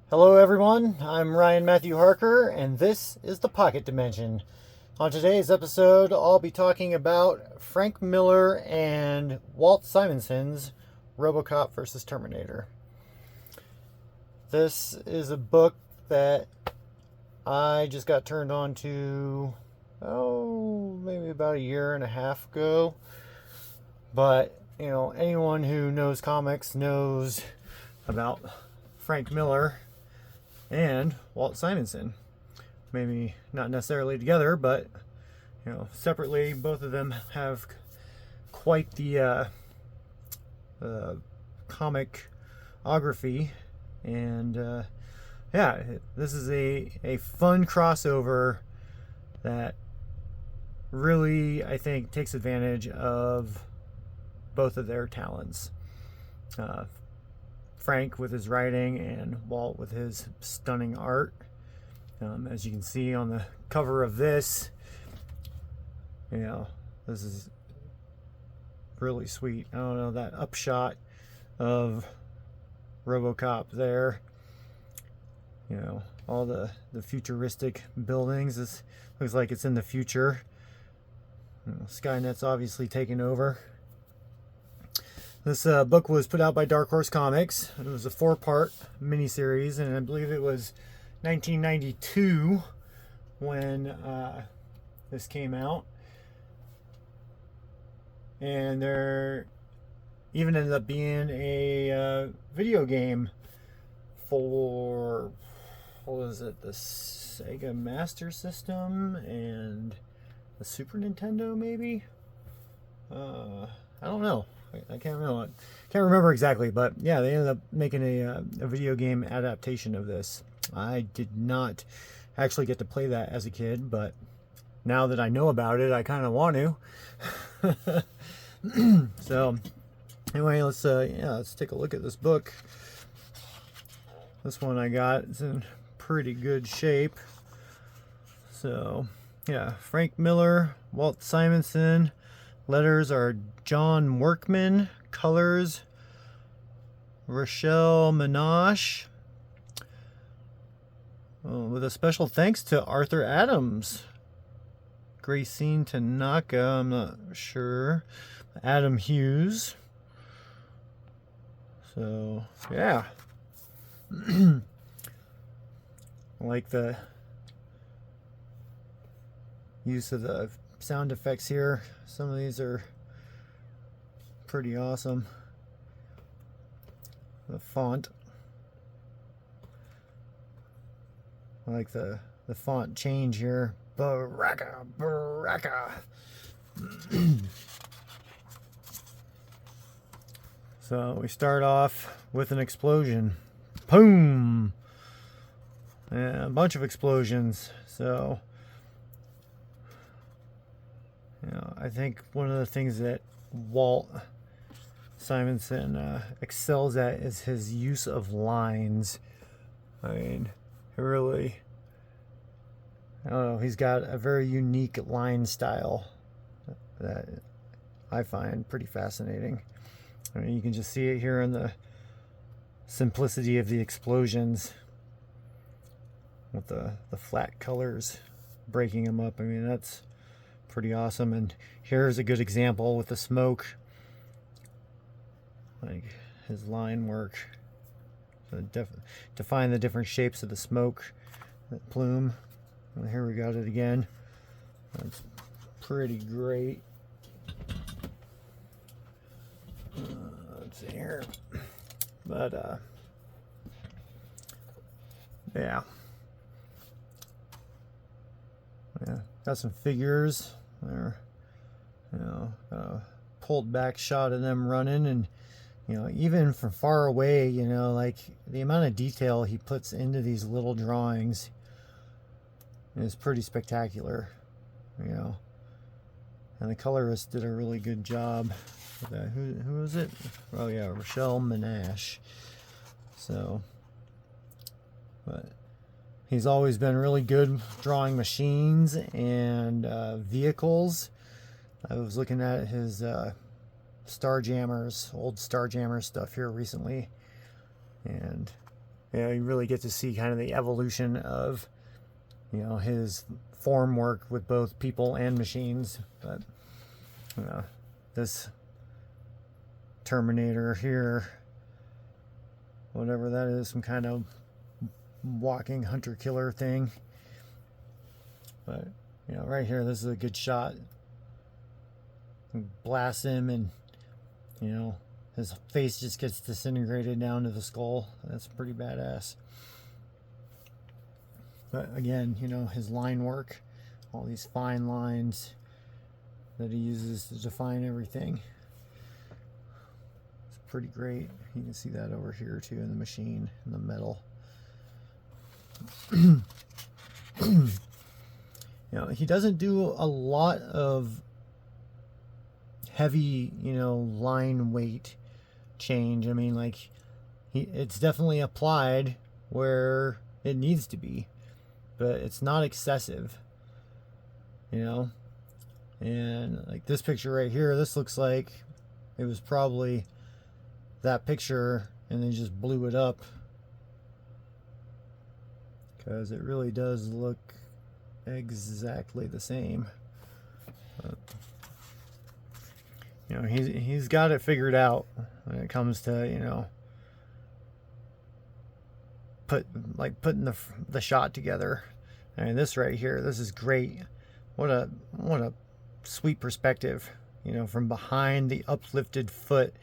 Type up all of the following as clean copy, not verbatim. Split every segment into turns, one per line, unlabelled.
Hello everyone, I'm Ryan Matthew Harker, and this is the Pocket Dimension. On today's episode, I'll be talking about Frank Miller and Walt Simonson's Robocop versus Terminator. This is a book that I just got turned on to, maybe about a year and a half ago. But, anyone who knows comics knows about Frank Miller and Walt Simonson. Maybe not necessarily together, but separately, both of them have quite the comicography, and this is a fun crossover that really, I think, takes advantage of both of their talents. Frank with his writing and Walt with his stunning art. As you can see on the cover of this, this is really sweet. I don't know, that upshot of Robocop there. All the futuristic buildings. This looks like it's in the future. Skynet's obviously taken over. This book was put out by Dark Horse Comics. It was a 4-part miniseries, and I believe it was 1992 when this came out. And there even ended up being a video game for, what was it, the Sega Master System and the Super Nintendo, maybe? I don't know. I can't remember exactly, but yeah, they ended up making a video game adaptation of this. I did not actually get to play that as a kid, but now that I know about it, I kind of want to. So anyway, let's take a look at this book. This one I got is in pretty good shape. So yeah, Frank Miller, Walt Simonson. Letters are John Workman. Colors, Rochelle Menage. With a special thanks to Arthur Adams. Gracine Tanaka, I'm not sure. Adam Hughes. So, yeah. I like the use of the sound effects here. Some of these are pretty awesome. The font, I like the font change here. Baraka. So we start off with an explosion. Boom. And a bunch of explosions. So I think one of the things that Walt Simonson excels at is his use of lines. I mean, really, I don't know, he's got a very unique line style that I find pretty fascinating. I mean, you can just see it here in the simplicity of the explosions with the flat colors breaking them up. I mean, that's pretty awesome. And here's a good example with the smoke, like his line work. So define the different shapes of the smoke, that plume. And here we got it again. That's pretty great. Let's see here. But yeah, got some figures there. Pulled back shot of them running, and even from far away, like the amount of detail he puts into these little drawings is pretty spectacular. And the colorist did a really good job with that. Who was it? Oh yeah, Rochelle Menage. So, but he's always been really good drawing machines and vehicles. I was looking at his old Starjammers stuff here recently, and you know, you really get to see kind of the evolution of, you know, his form work with both people and machines. But you know, this Terminator here, whatever that is, some kind of walking hunter-killer thing. But you know, right here, this is a good shot. Blast him, and you know, his face just gets disintegrated down to the skull. That's pretty badass. But again, you know, his line work, all these fine lines that he uses to define everything. It's pretty great. You can see that over here too in the machine, in the metal. You know, he doesn't do a lot of heavy, you know, line weight change. I mean, like, it's definitely applied where it needs to be, but it's not excessive, you know. And like this picture right here, this looks like it was probably that picture and they just blew it up, because it really does look exactly the same. You know, he's got it figured out when it comes to, you know, putting the shot together. I mean, this right here, this is great. What a sweet perspective, you know, from behind the uplifted foot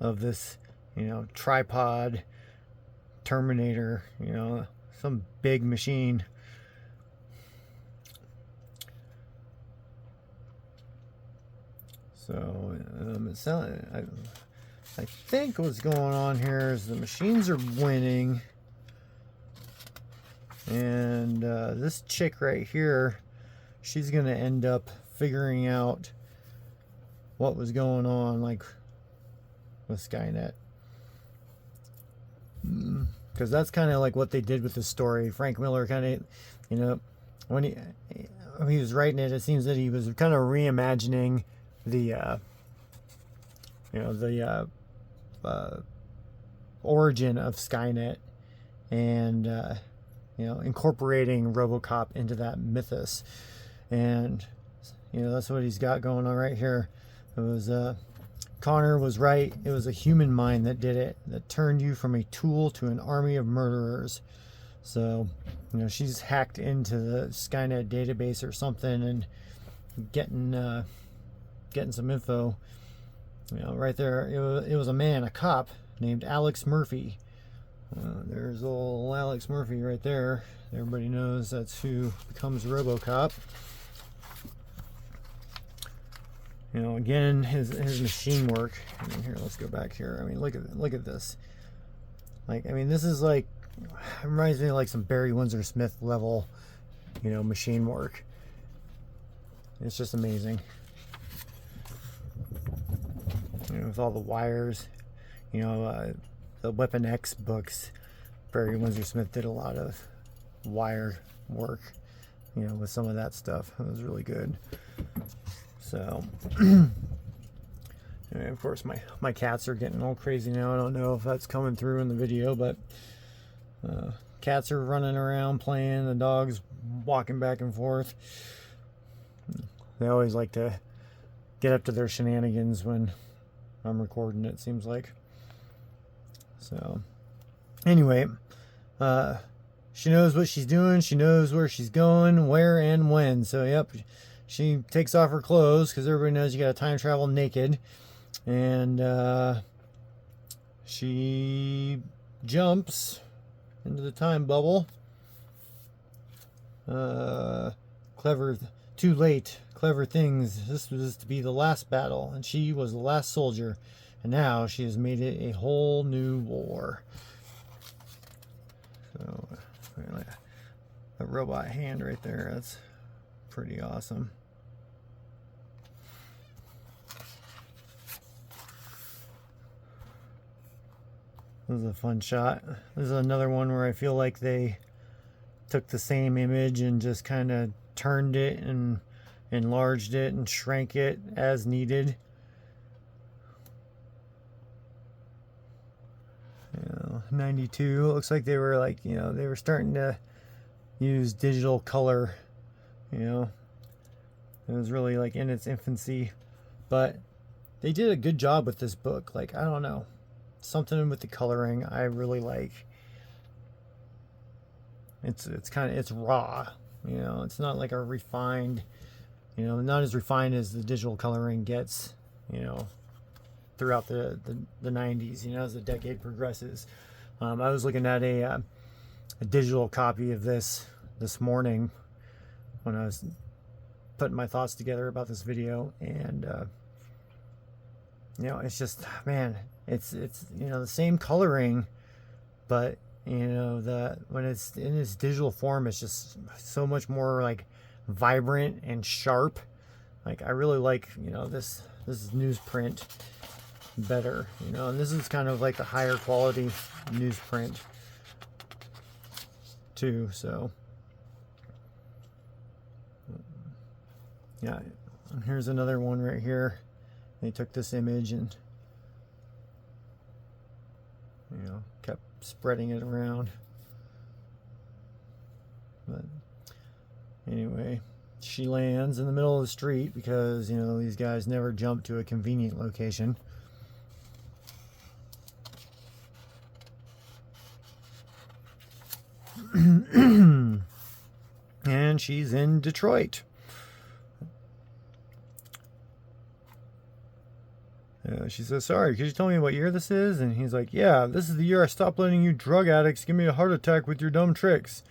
of this, you know, tripod Terminator, you know, some big machine. So I think what's going on here is the machines are winning, and this chick right here, she's gonna end up figuring out what was going on, like with Skynet, because that's kind of like what they did with the story. Frank Miller kind of, you know, when he was writing it, it seems that he was kind of reimagining the you know, the origin of Skynet, and you know, incorporating Robocop into that mythos. And you know, that's what he's got going on right here. It was Connor was right. It was a human mind that did it, that turned you from a tool to an army of murderers. So you know, she's hacked into the Skynet database or something and getting some info. You know, right there, it was a man, a cop named Alex Murphy. There's old Alex Murphy right there. Everybody knows that's who becomes Robocop. You know, again, his machine work. I mean, here, let's go back here. I mean, look at this. Like, I mean, this is like, it reminds me of like some Barry Windsor Smith level, you know, machine work. It's just amazing. You know, with all the wires, you know, the Weapon X books, Barry Windsor Smith did a lot of wire work, you know, with some of that stuff. It was really good. So, and of course, my cats are getting all crazy now. I don't know if that's coming through in the video, but cats are running around playing, the dog's walking back and forth. They always like to get up to their shenanigans when I'm recording, it seems like. So anyway, she knows what she's doing. She knows where she's going, where and when. So yep, she takes off her clothes, because everybody knows you gotta time travel naked. And she jumps into the time bubble. Clever, too late. Clever things. This was to be the last battle, and she was the last soldier, and now she has made it a whole new war. So, a robot hand right there. That's pretty awesome. This is a fun shot. This is another one where I feel like they took the same image and just kind of turned it and enlarged it and shrank it as needed. You know, 92. It looks like they were like, you know, they were starting to use digital color, you know. It was really like in its infancy, but they did a good job with this book. Like, I don't know, something with the coloring I really like. It's kind of, it's raw, you know. It's not like a refined, you know, not as refined as the digital coloring gets, you know, throughout the 90s, you know, as the decade progresses. I was looking at a digital copy of this morning when I was putting my thoughts together about this video, and you know, it's just, man, it's you know, the same coloring, but you know, when it's in its digital form, it's just so much more like vibrant and sharp. Like, I really like, you know, this is newsprint better, you know, and this is kind of like the higher quality newsprint too. So yeah, and here's another one right here. They took this image and, you know, kept spreading it around. But anyway, she lands in the middle of the street because, you know, these guys never jump to a convenient location. And she's in Detroit. She says, sorry, could you tell me what year this is? And he's like, yeah, this is the year I stopped letting you drug addicts give me a heart attack with your dumb tricks.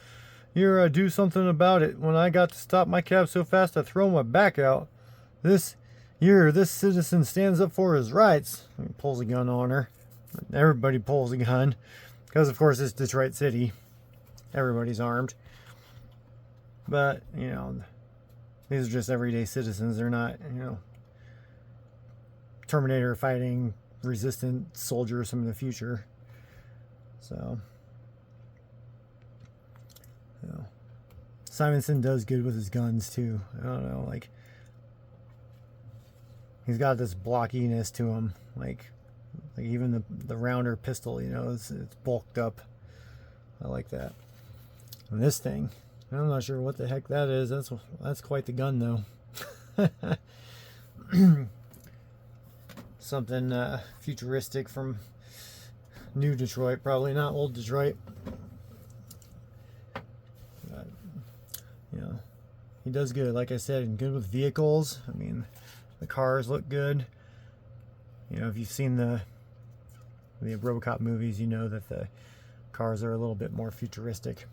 Year I do something about it. When I got to stop my cab so fast I throw my back out. This year, this citizen stands up for his rights. He pulls a gun on her. Everybody pulls a gun. Because, of course, it's Detroit City. Everybody's armed. But, you know, these are just everyday citizens. They're not, you know, Terminator fighting resistant soldiers from the future. So, you know, Simonson does good with his guns too. I don't know, like, he's got this blockiness to him. Like even the rounder pistol, you know, it's bulked up. I like that. And this thing, I'm not sure what the heck that is. That's quite the gun though. Something futuristic from New Detroit, probably not Old Detroit. But, you know, he does good, like I said, and good with vehicles. I mean, the cars look good. You know, if you've seen the Robocop movies, you know that the cars are a little bit more futuristic.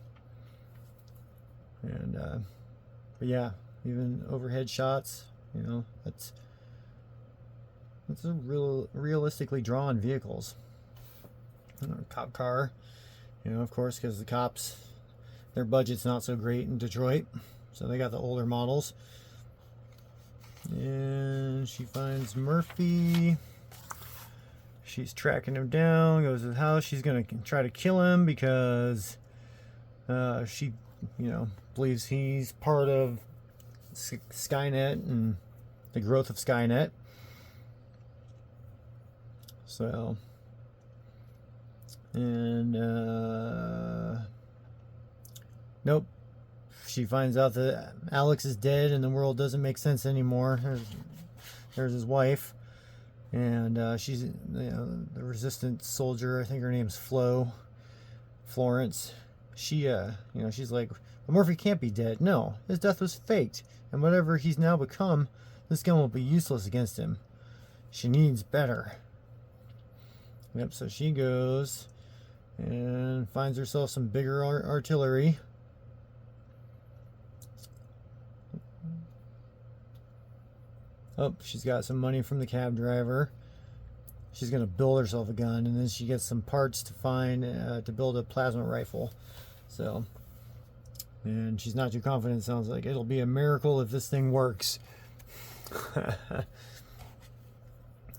And but yeah, even overhead shots, you know, that's a realistically drawn vehicles. Cop car, you know, of course, because the cops, their budget's not so great in Detroit, so they got the older models. And she finds Murphy. She's tracking him down, goes to the house. She's gonna try to kill him because she, you know, believes he's part of Skynet and the growth of Skynet. So, and nope, she finds out that Alex is dead and the world doesn't make sense anymore. There's his wife, and she's, you know, the resistant soldier. I think her name's Florence. She, you know, she's like, well, Murphy can't be dead. No, his death was faked, and whatever he's now become, this gun will be useless against him. She needs better. Yep, so she goes and finds herself some bigger artillery. Oh, she's got some money from the cab driver. She's going to build herself a gun, and then she gets some parts to find to build a plasma rifle. So, and she's not too confident. Sounds like it'll be a miracle if this thing works.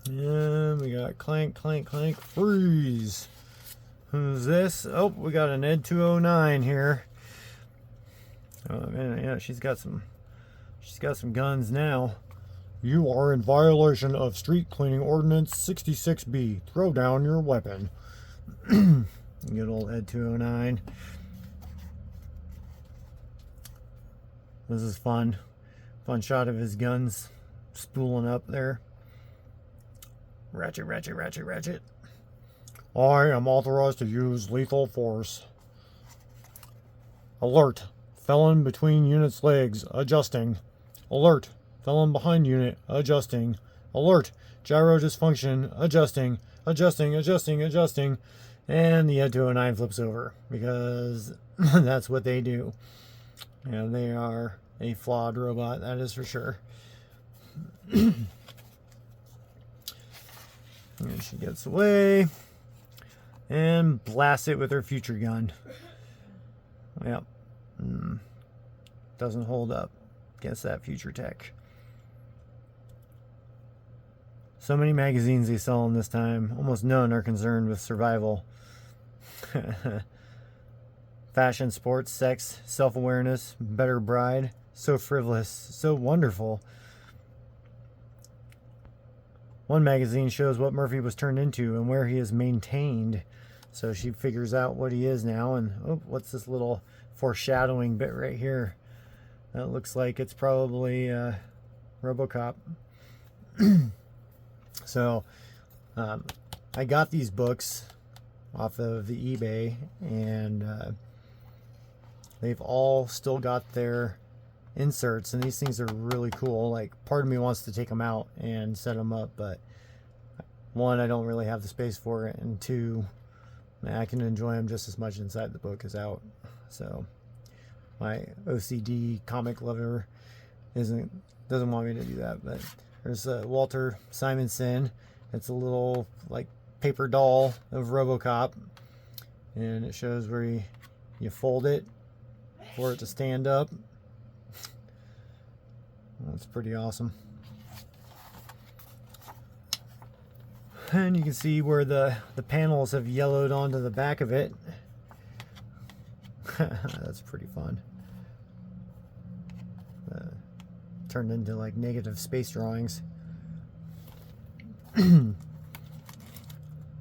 Yeah, we got clank, clank, clank, freeze. Who's this? Oh, we got an Ed 209 here. Oh man, yeah, she's got some guns now. You are in violation of Street Cleaning Ordinance 66B. Throw down your weapon. Good old Ed 209. This is fun. Fun shot of his guns spooling up there. Ratchet, ratchet, ratchet, ratchet. I am authorized to use lethal force. Alert. Felon between unit's legs. Adjusting. Alert. Felon behind unit. Adjusting. Alert. Gyro dysfunction. Adjusting. Adjusting, adjusting, adjusting. And the Ed 209 flips over. Because that's what they do. And they are a flawed robot, that is for sure. And she gets away and blasts it with her future gun. Yep. Doesn't hold up against that future tech. So many magazines they sell in this time. Almost none are concerned with survival. Fashion, sports, sex, self-awareness, better bride. So frivolous, so wonderful. One magazine shows what Murphy was turned into and where he is maintained. So she figures out what he is now. And oh, what's this little foreshadowing bit right here? That looks like it's probably Robocop. So I got these books off of the eBay, and they've all still got their inserts, and these things are really cool. Like, part of me wants to take them out and set them up, but one, I don't really have the space for it, and two, I can enjoy them just as much inside the book as out. So my OCD comic lover doesn't want me to do that. But there's Walter Simonson. It's a little like paper doll of Robocop, and it shows where you fold it for it to stand up. That's pretty awesome. And you can see where the panels have yellowed onto the back of it. That's pretty fun. Turned into like negative space drawings.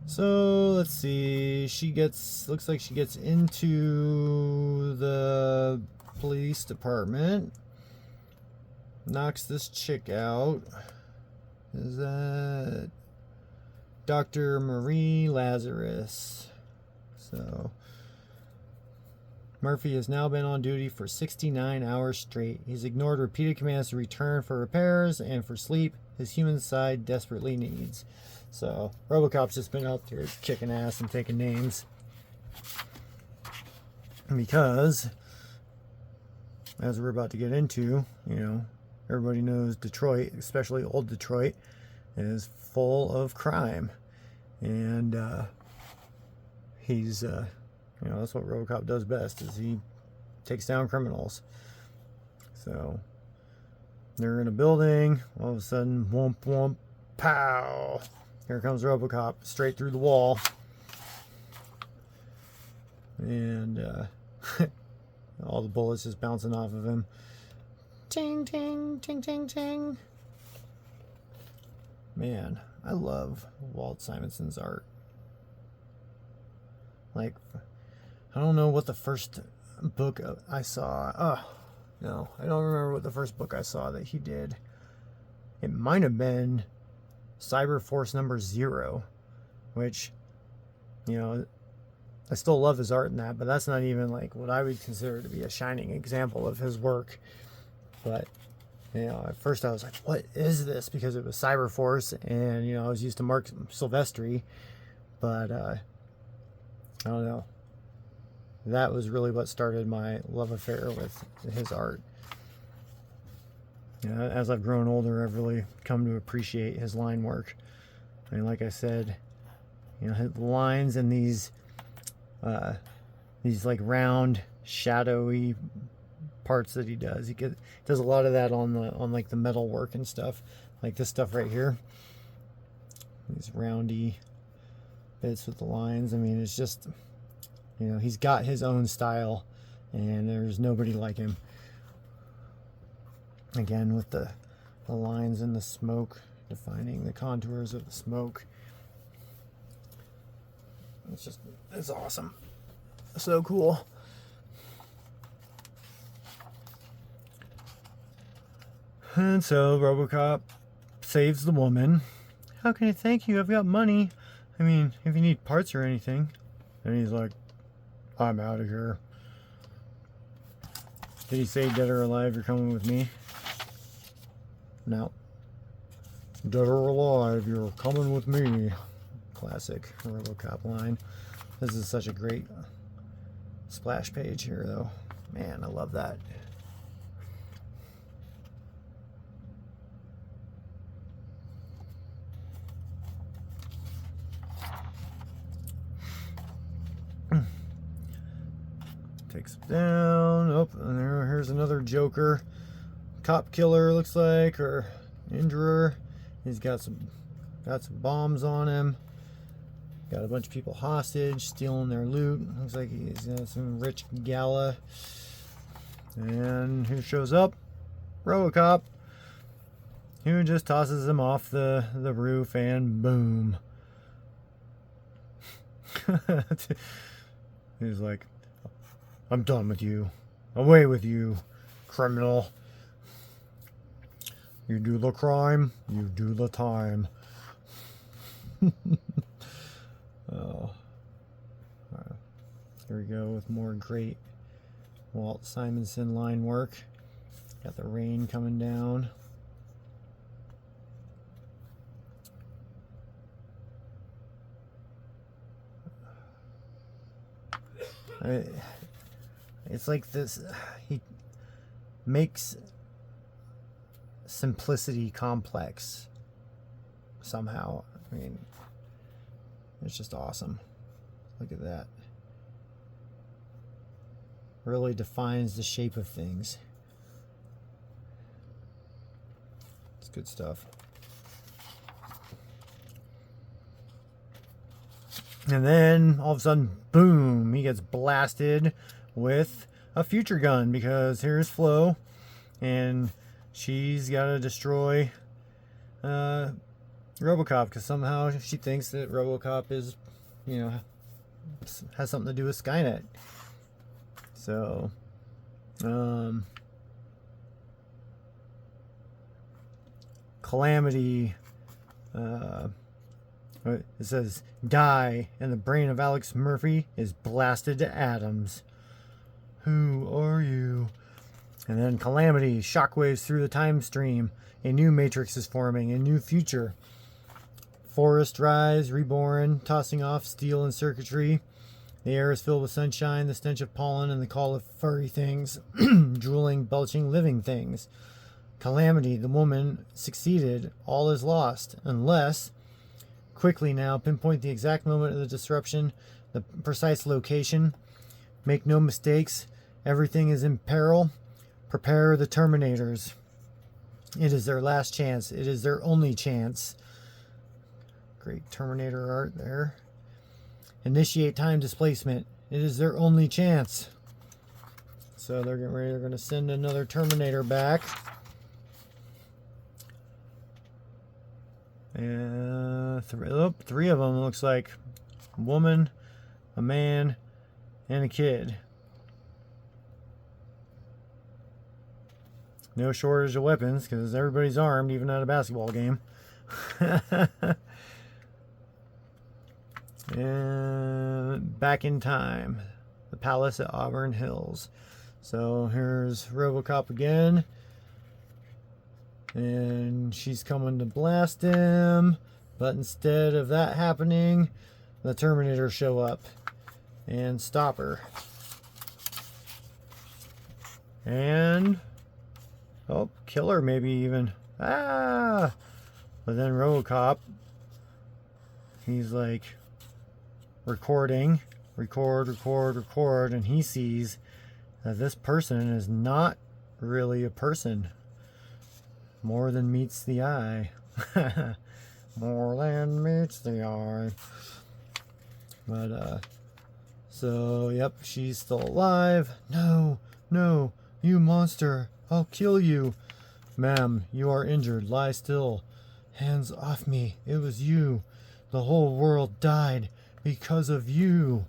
So let's see. Looks like she gets into the police department. Knocks this chick out. Is that Dr. Marie Lazarus? So Murphy has now been on duty for 69 hours straight. He's ignored repeated commands to return for repairs and for sleep his human side desperately needs. So Robocop's just been out there kicking ass and taking names. Because, as we're about to get into, everybody knows Detroit, especially old Detroit, is full of crime. And he's, that's what Robocop does best, is he takes down criminals. So they're in a building, all of a sudden, whomp, whomp, pow! Here comes Robocop, straight through the wall. And all the bullets just bouncing off of him. Ting, ting, ting, ting, ting. Man, I love Walt Simonson's art. Like, I don't know what the first book I saw. No, I don't remember what the first book I saw that he did. It might have been Cyber Force number 0, which, I still love his art in that, but that's not even like what I would consider to be a shining example of his work. But, at first I was like, what is this? Because it was Cyber Force, and, I was used to Mark Silvestri, but, I don't know. That was really what started my love affair with his art. As I've grown older, I've really come to appreciate his line work. I mean, like I said, his lines and these like round, shadowy parts that he does. He does a lot of that on like the metal work and stuff, like this stuff right here. These roundy bits with the lines. I mean, it's just, he's got his own style, and there's nobody like him. Again, with the lines and the smoke, defining the contours of the smoke. It's awesome. So cool. And so Robocop saves the woman. How can I thank you? I've got money. I mean, if you need parts or anything. And he's like, I'm out of here. Did he say dead or alive, you're coming with me? No. Dead or alive, you're coming with me. Classic Robocop line. This is such a great splash page here, though. Man, I love that. Takes him down. Oh, and here's another Joker. Cop killer, looks like, or injurer. He's got some bombs on him. Got a bunch of people hostage, stealing their loot. Looks like he's got some rich gala. And who shows up? Robocop. Who just tosses him off the roof, and boom. He's like, I'm done with you. Away with you, criminal. You do the crime, you do the time. Oh. Here we go with more great Walt Simonson line work. Got the rain coming down. It's like this, he makes simplicity complex somehow. I mean, it's just awesome. Look at that. Really defines the shape of things. It's good stuff. And then all of a sudden, boom, he gets blasted with a future gun, because here's Flo, and she's got to destroy Robocop, because somehow she thinks that Robocop is, you know, has something to do with Skynet. So, Calamity, it says, die, and the brain of Alex Murphy is blasted to atoms. Who are you? And then Calamity, shockwaves through the time stream. A new matrix is forming, a new future. Forest rise, reborn, tossing off steel and circuitry. The air is filled with sunshine, the stench of pollen, and the call of furry things, drooling, belching, living things. Calamity, the woman, succeeded. All is lost, unless... Quickly now, pinpoint the exact moment of the disruption, the precise location. Make no mistakes. Everything is in peril. Prepare the Terminators. It is their last chance. It is their only chance. Great Terminator art there. Initiate time displacement. It is their only chance. So they're getting ready. They're going to send another Terminator back. And three of them, looks like. A woman, a man, and a kid. No shortage of weapons, because everybody's armed, even at a basketball game. And back in time. The palace at Auburn Hills. So here's Robocop again. And she's coming to blast him. But instead of that happening, the Terminators show up and stop her. And... oh, kill her maybe even. Ah! But then Robocop, he's like recording. Record, and he sees that this person is not really a person. More than meets the eye. More than meets the eye. But, so, yep, she's still alive. No, you monster. I'll kill you. Ma'am, you are injured. Lie still. Hands off me. It was you. The whole world died. because of you.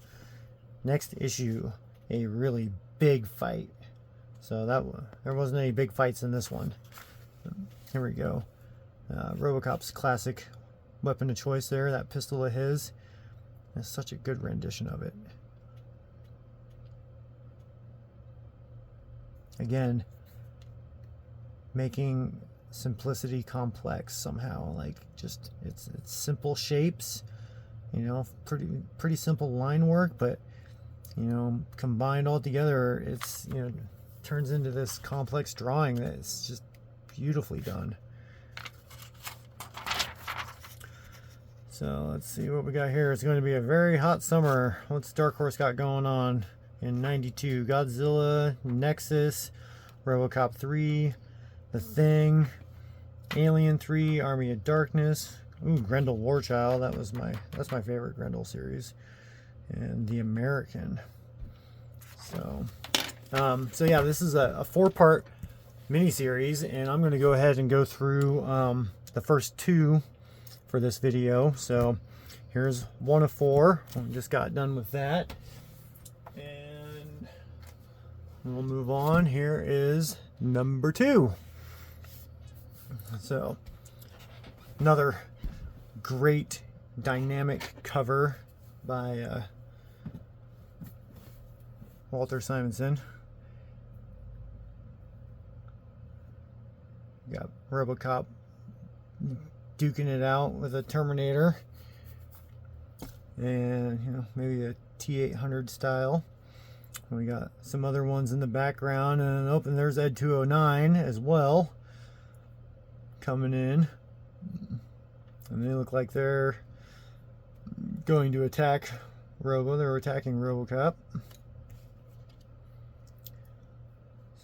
Next issue, a really big fight. So there wasn't any big fights in this one. Here we go. Robocop's classic weapon of choice there, that pistol of his. It's such a good rendition of it. Again, making simplicity complex somehow. Like, just it's simple shapes, you know, pretty simple line work, but you know, combined all together, it's, you know, turns into this complex drawing that's just beautifully done. So let's see what we got here. It's going to be a very hot summer. What's Dark Horse got going on in 92? Godzilla, Nexus, Robocop 3, The Thing, Alien 3, Army of Darkness. Ooh, Grendel Warchild. That's my favorite Grendel series. And The American. So yeah, this is a 4-part miniseries, and I'm going to go ahead and go through the first 2 for this video. So here's 1 of 4. We just got done with that, and we'll move on. Here is number 2. So another great dynamic cover by Walter Simonson. Got Robocop duking it out with a Terminator, and you know, maybe a T-800 style. We got some other ones in the background, and and there's Ed 209 as well coming in, and they look like they're going to attack They're attacking Robocop.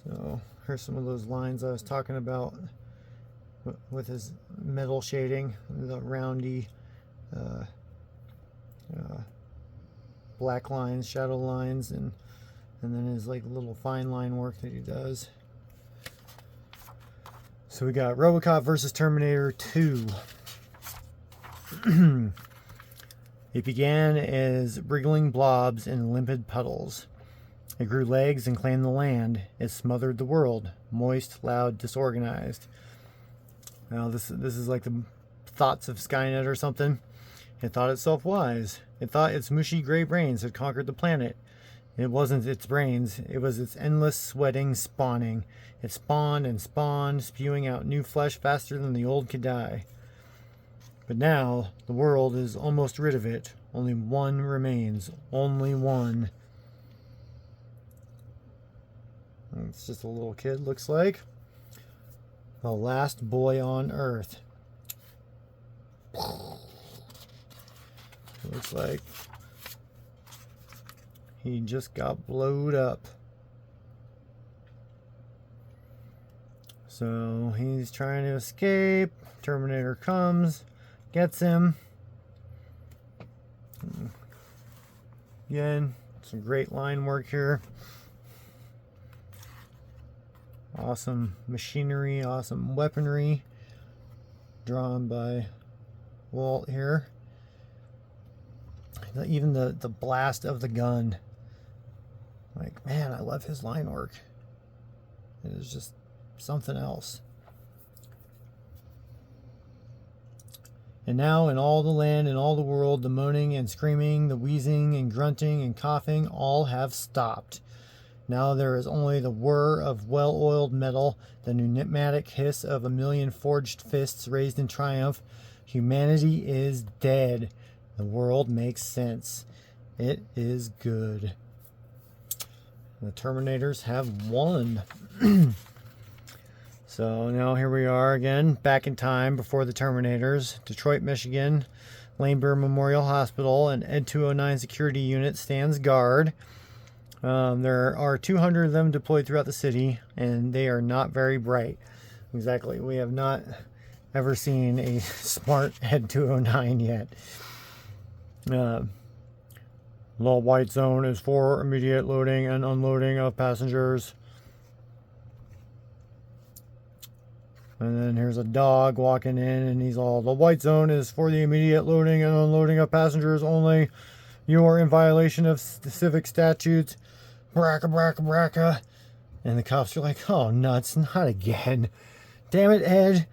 So here's some of those lines I was talking about with his metal shading, the roundy black lines, shadow lines, and then his like little fine line work that he does. So we got Robocop versus Terminator 2. It began as wriggling blobs in limpid puddles. It grew legs and claimed the land. It smothered the world, moist, loud, disorganized. Now this is like the thoughts of Skynet or something. It thought itself wise. It thought its mushy gray brains had conquered the planet. It wasn't its brains. It was its endless sweating spawning. It spawned and spawned, spewing out new flesh faster than the old could die. But now the world is almost rid of it. Only one remains. Only one. It's just a little kid, looks like. The last boy on Earth. Looks like he just got blowed up. So he's trying to escape. Terminator comes, gets him. Again, some great line work here. Awesome machinery, awesome weaponry. Drawn by Walt here. Even the blast of the gun. Like, man, I love his line work. It is just something else. And now in all the land and all the world, the moaning and screaming, the wheezing and grunting and coughing all have stopped. Now there is only the whir of well-oiled metal, the pneumatic hiss of a million forged fists raised in triumph. Humanity is dead. The world makes sense. It is good. The Terminators have won. So now here we are again, back in time before the Terminators. Detroit, Michigan, Laneburg Memorial Hospital, and Ed 209 security unit stands guard. There are 200 of them deployed throughout the city, and they are not very bright. Exactly. We have not ever seen a smart Ed 209 yet. The white zone is for immediate loading and unloading of passengers. And then here's a dog walking in, and he's all, the white zone is for the immediate loading and unloading of passengers only. You are in violation of the civic statutes. Bracka, bracka, bracka. And the cops are like, oh, nuts, not again. Damn it, Ed.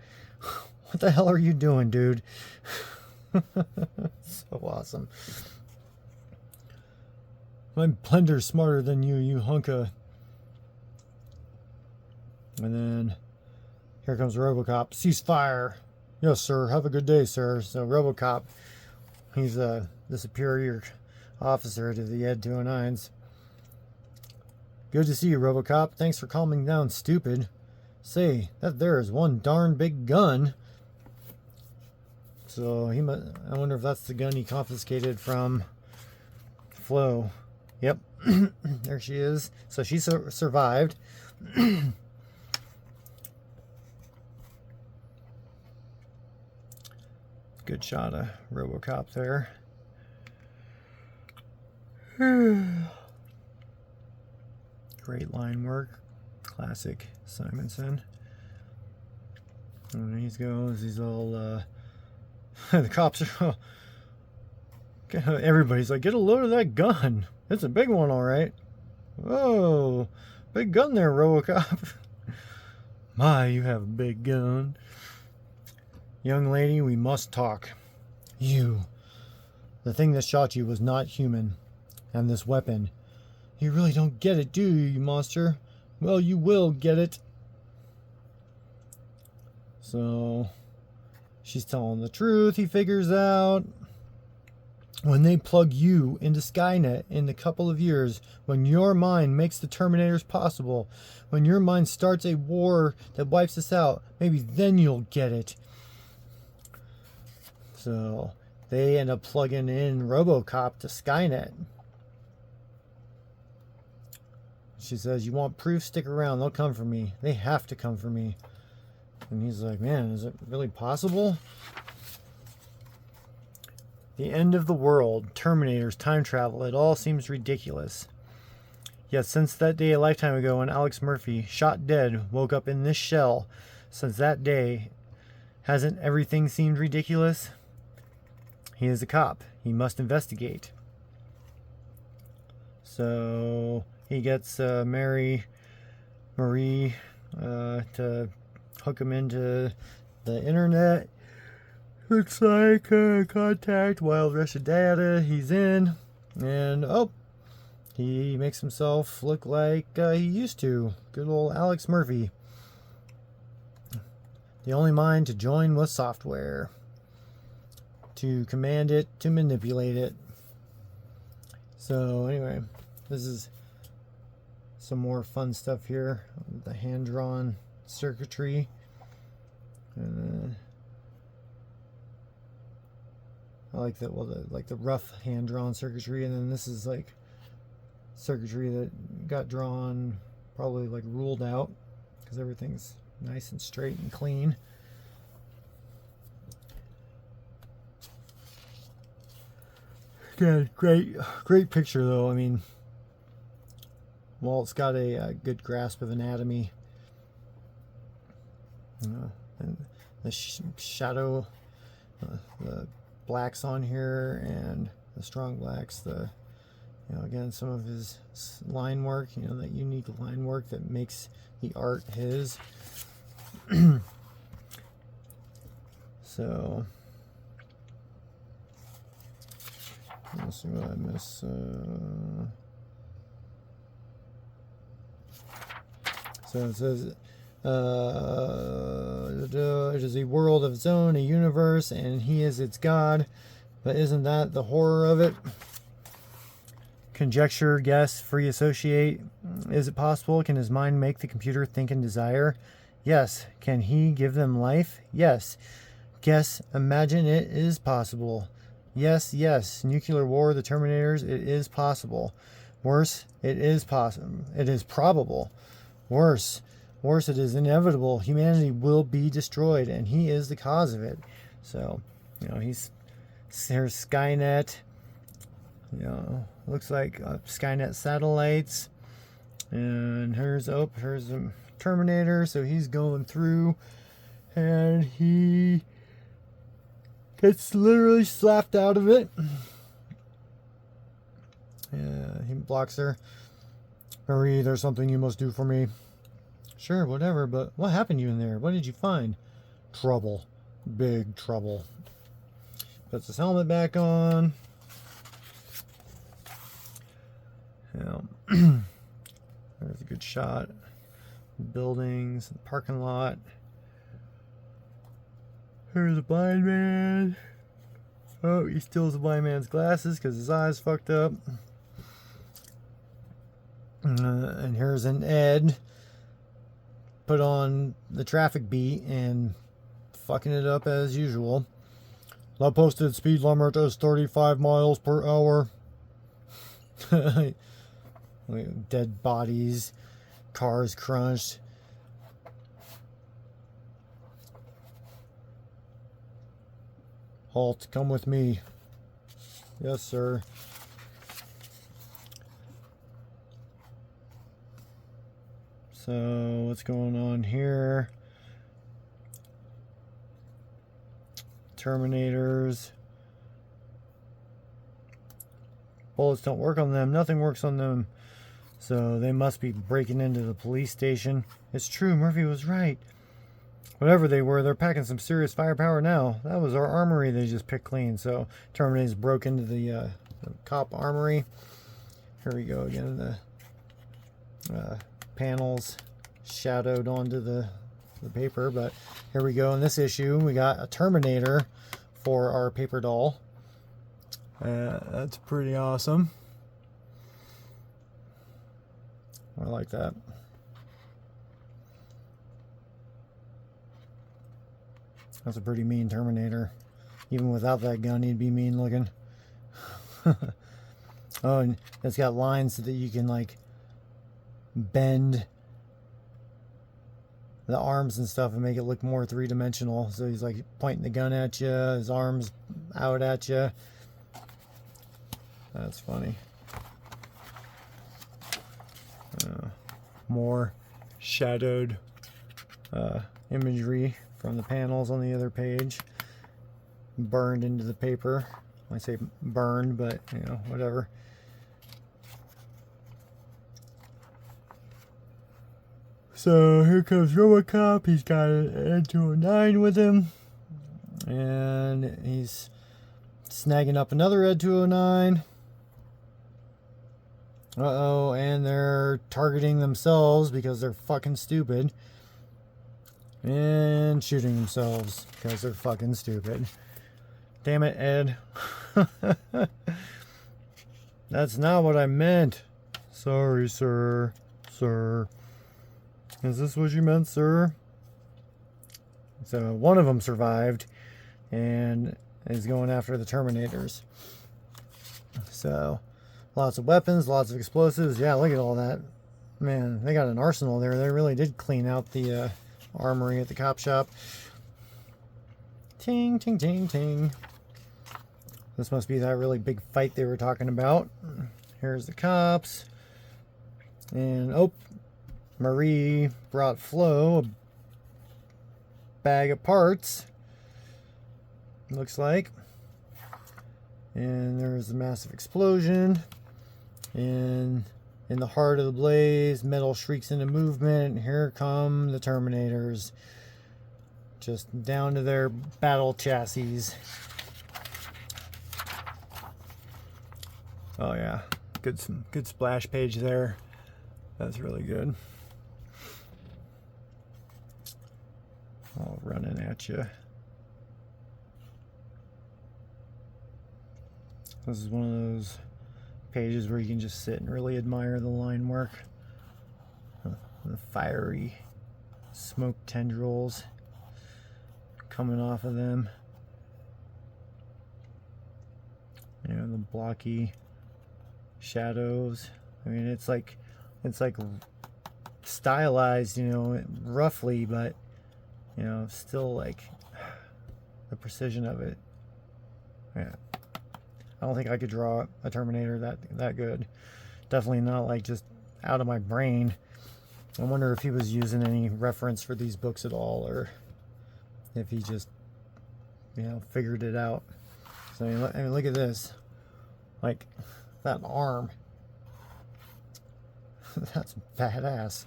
What the hell are you doing, dude? So awesome. My blender's smarter than you, you hunka. And then here comes Robocop. Ceasefire. Yes, sir. Have a good day, sir. So Robocop, he's the superior officer to the Ed 209s. Good to see you, Robocop. Thanks for calming down, stupid. Say, that there is one darn big gun. So I wonder if that's the gun he confiscated from Flo. Yep, there she is. So she survived. Good shot of Robocop there. Great line work. Classic Simonson. And he goes, he's all, the cops are, everybody's like, get a load of that gun. It's a big one, all right. Whoa, big gun there, Robocop. My, you have a big gun. Young lady, we must talk. You. The thing that shot you was not human. And this weapon. You really don't get it, do you, you monster? Well, you will get it. So, she's telling the truth, he figures out. When they plug you into Skynet in a couple of years, when your mind makes the Terminators possible, when your mind starts a war that wipes us out, maybe then you'll get it. So they end up plugging in Robocop to Skynet. She says, you want proof? Stick around. They'll come for me. They have to come for me. And he's like, man, is it really possible? The end of the world, Terminators, time travel, it all seems ridiculous. Yet since that day a lifetime ago when Alex Murphy, shot dead, woke up in this shell, since that day, hasn't everything seemed ridiculous? He is a cop. He must investigate. So he gets Marie to hook him into the internet. Looks like contact, wild rush of data. He's in. And he makes himself look like he used to. Good old Alex Murphy. The only mind to join was software. To command it, to manipulate it. So anyway, this is some more fun stuff here. The hand-drawn circuitry. And I like that. Well, the rough hand-drawn circuitry, and then this is like circuitry that got drawn, probably like ruled out, because everything's nice and straight and clean. Yeah, great picture though. I mean, Walt's got a good grasp of anatomy. And the shadow, the blacks on here, and the strong blacks. Again, some of his line work. That unique line work that makes the art his. So. Let's see what I miss. So it says, it is a world of its own, a universe, and he is its god. But isn't that the horror of it? Conjecture, guess, free associate. Is it possible? Can his mind make the computer think and desire? Yes. Can he give them life? Yes. Guess, imagine it is possible. Yes, yes. Nuclear war, the Terminators, it is possible. Worse, it is possible. It is probable. Worse, it is inevitable. Humanity will be destroyed, and he is the cause of it. So, here's Skynet. Looks like Skynet satellites. And here's a Terminator. So he's going through, and he gets literally slapped out of it. Yeah, he blocks her. Marie, there's something you must do for me. Sure, whatever, but what happened to you in there? What did you find? Trouble. Big trouble. Puts his helmet back on. Yeah. There's a good shot. Buildings, parking lot. Here's a blind man. Oh, he steals the blind man's glasses because his eyes fucked up. And here's an Ed put on the traffic beat and fucking it up as usual. The posted speed limit is 35 miles per hour. Dead bodies, cars crunched. Halt, come with me. Yes, sir. So, what's going on here? Terminators. Bullets don't work on them. Nothing works on them. So, they must be breaking into the police station. It's true, Murphy was right. Whatever they were, they're packing some serious firepower now. That was our armory they just picked clean. So, Terminators broke into the cop armory. Here we go again. The panels shadowed onto the paper, but here we go. In this issue, we got a Terminator for our paper doll. That's pretty awesome. I like that. That's a pretty mean Terminator. Even without that gun, he'd be mean looking. Oh, and it's got lines so that you can like bend the arms and stuff and make it look more three-dimensional. So he's like pointing the gun at you, his arms out at you. That's funny. More shadowed imagery from the panels on the other page. Burned into the paper. I say burned, but you know, whatever. So here comes Robocop. He's got an Ed 209 with him. And he's snagging up another Ed 209. Uh-oh, and they're targeting themselves because they're fucking stupid. And shooting themselves because they're fucking stupid. Damn it, Ed. That's not what I meant. Sorry, sir. Sir. Is this what you meant, sir? So one of them survived and is going after the Terminators. So lots of weapons, lots of explosives. Yeah, look at all that. Man, they got an arsenal there. They really did clean out the armory at the cop shop. Ting, ting, ting, ting. This must be that really big fight they were talking about. Here's the cops. And, oh, Marie brought Flo a bag of parts. Looks like. And there's a massive explosion. And in the heart of the blaze, metal shrieks into movement. Here come the Terminators. Just down to their battle chassis. Oh yeah, good splash page there. That's really good. All running at you. This is one of those pages where you can just sit and really admire the line work. The fiery smoke tendrils coming off of them. You know, the blocky shadows. I mean, it's like stylized, you know, roughly, but you know, still like the precision of it. Yeah, I don't think I could draw a Terminator that good. Definitely not like just out of my brain. I wonder if he was using any reference for these books at all, or if he just, you know, figured it out. So I mean, look at this. Like, that arm. That's badass.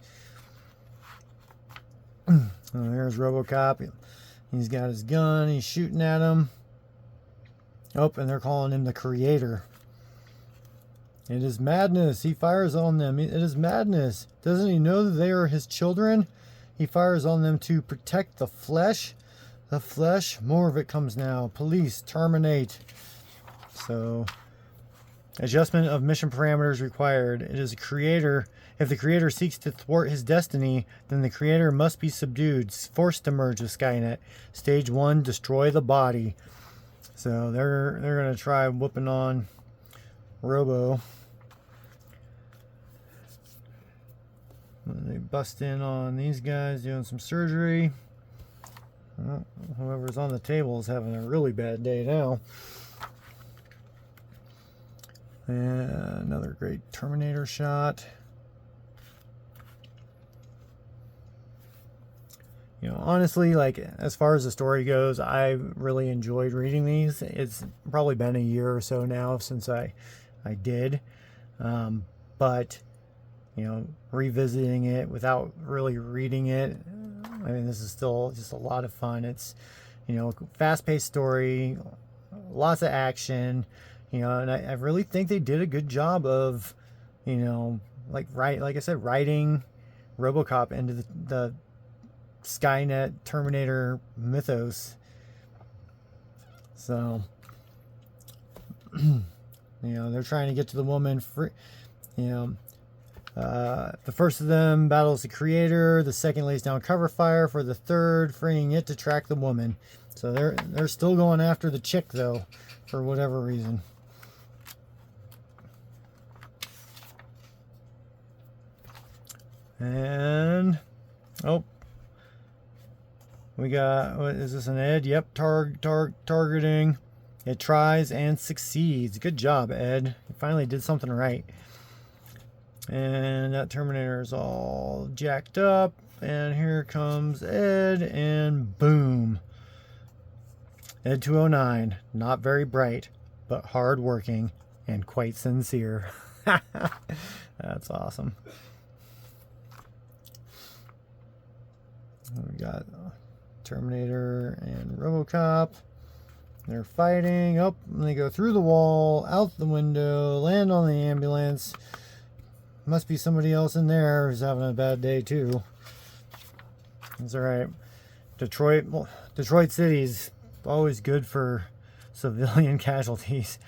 Oh, there's Robocop. He's got his gun. He's shooting at him. Oh, and they're calling him the creator. It is madness. He fires on them. It is madness. Doesn't he know that they are his children? He fires on them to protect the flesh. The flesh. More of it comes now. Police, terminate. So, adjustment of mission parameters required. It is a creator. If the creator seeks to thwart his destiny, then the creator must be subdued, forced to merge with Skynet. Stage 1, destroy the body. So they're gonna try whooping on Robo. They bust in on these guys doing some surgery. Well, whoever's on the table is having a really bad day now. And another great Terminator shot. You know, honestly, like, as far as the story goes, I really enjoyed reading these. It's probably been a year or so now since I did. But, you know, revisiting it without really reading it, I mean, this is still just a lot of fun. It's, you know, fast-paced story, lots of action, you know, and I really think they did a good job of, you know, like I said, writing Robocop into the Skynet Terminator mythos. So, you know, they're trying to get to the woman. You know, the first of them battles the creator. The second lays down cover fire for the third, freeing it to track the woman. So they're still going after the chick though, for whatever reason. And oh. We got, what is this, an Ed? Yep, targeting. It tries and succeeds. Good job, Ed. You finally did something right. And that Terminator is all jacked up. And here comes Ed, and boom. Ed 209. Not very bright, but hard-working and quite sincere. That's awesome. We got Terminator and Robocop. They're fighting. Oh, and they go through the wall, out the window, land on the ambulance. Must be somebody else in there who's having a bad day too. That's alright. Detroit City's always good for civilian casualties.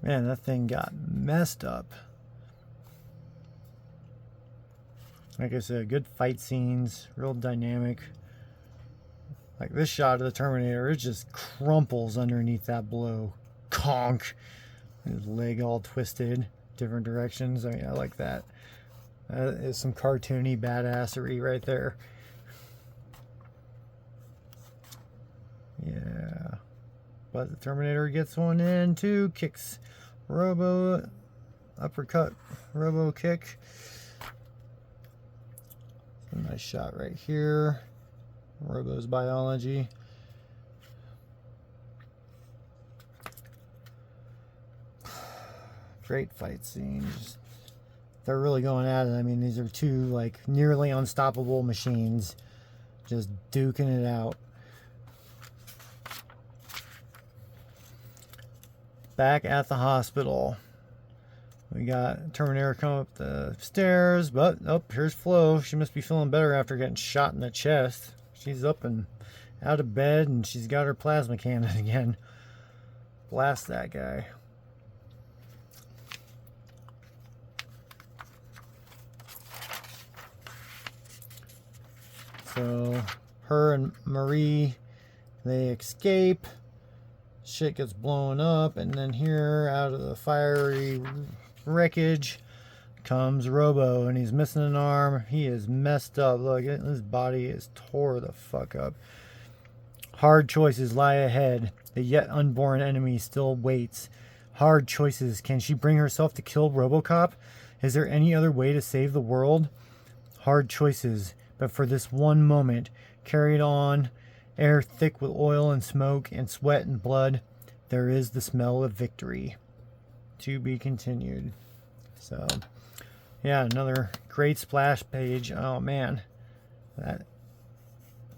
Man, that thing got messed up. Like I said, good fight scenes, real dynamic. Like this shot of the Terminator, it just crumples underneath that blow. Conk! His leg all twisted, different directions. I mean, I like that. That is some cartoony badassery right there. Yeah. But the Terminator gets one in too, kicks Robo, uppercut, Robo kick. Nice shot right here. Robo's biology. Great fight scenes. They're really going at it. I mean, these are two like nearly unstoppable machines just duking it out. Back at the hospital. We got Terminator come up the stairs, but oh, here's Flo. She must be feeling better after getting shot in the chest. She's up and out of bed, and she's got her plasma cannon again. Blast that guy. So, her and Marie, they escape. Shit gets blown up, and then here, out of the fiery wreckage, comes Robo, and he's missing an arm. He is messed up. Look, his body is tore the fuck up. Hard choices lie ahead. The yet unborn enemy still waits. Hard choices. Can she bring herself to kill Robocop? Is there any other way to save the world? Hard choices. But for this one moment, carried on air thick with oil and smoke and sweat and blood, there is the smell of victory. To be continued. So, yeah, another great splash page. Oh man, that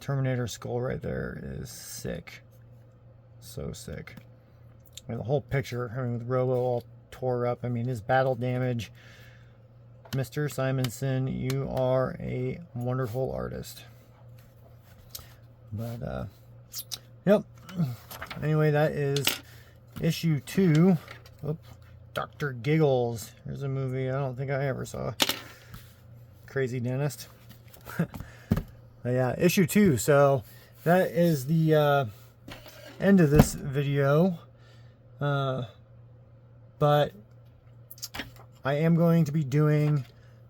Terminator skull right there is sick. So sick. And the whole picture, I mean, with Robo all tore up. I mean, his battle damage. Mr. Simonson, you are a wonderful artist. But, yep. Anyway, that is issue 2. Oops. Dr. Giggles. Here's a movie I don't think I ever saw. Crazy Dentist. Yeah, issue 2. So that is the end of this video. But I am going to be doing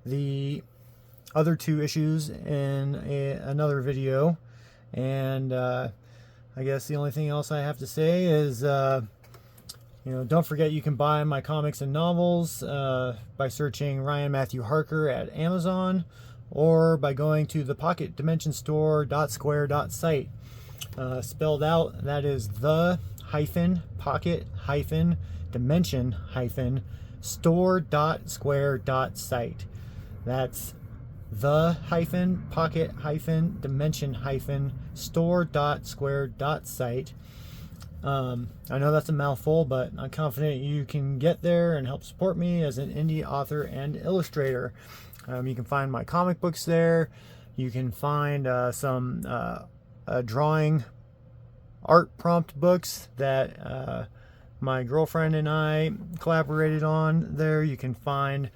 the other 2 issues in another video. And I guess the only thing else I have to say is don't forget you can buy my comics and novels by searching Ryan Matthew Harker at Amazon, or by going to the pocketdimensionstore.square.site. Spelled out, that is the pocket-dimension-store.square.site. That's the pocket-dimension-store.square.site. I know that's a mouthful, but I'm confident you can get there and help support me as an indie author and illustrator. You can find my comic books there. You can find some drawing art prompt books that my girlfriend and I collaborated on there. You can find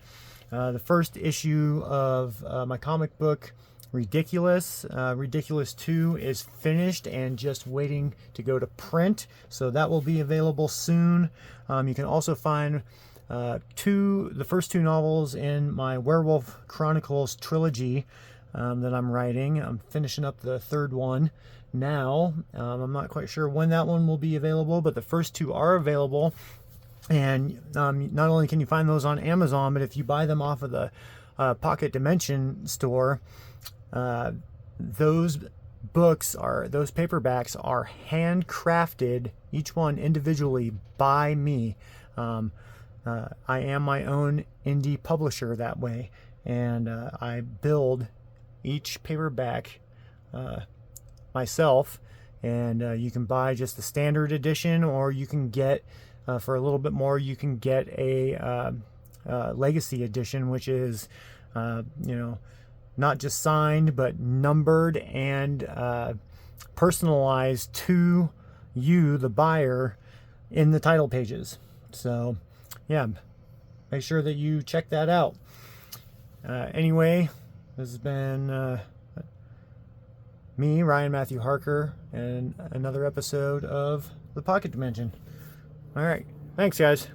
the first issue of my comic book, Ridiculous. Ridiculous 2 is finished and just waiting to go to print, so that will be available soon. You can also find the first 2 novels in my Werewolf Chronicles trilogy that I'm writing. I'm finishing up the 3rd one now. I'm not quite sure when that one will be available, but the first 2 are available. And not only can you find those on Amazon, but if you buy them off of the Pocket Dimension store, those paperbacks are handcrafted, each one individually by me. I am my own indie publisher that way, and I build each paperback myself. And you can buy just the standard edition, or you can get for a little bit more, you can get a legacy edition, which is not just signed, but numbered and personalized to you, the buyer, in the title pages. So, yeah, make sure that you check that out. Anyway, this has been me, Ryan Matthew Harker, and another episode of The Pocket Dimension. All right, thanks, guys.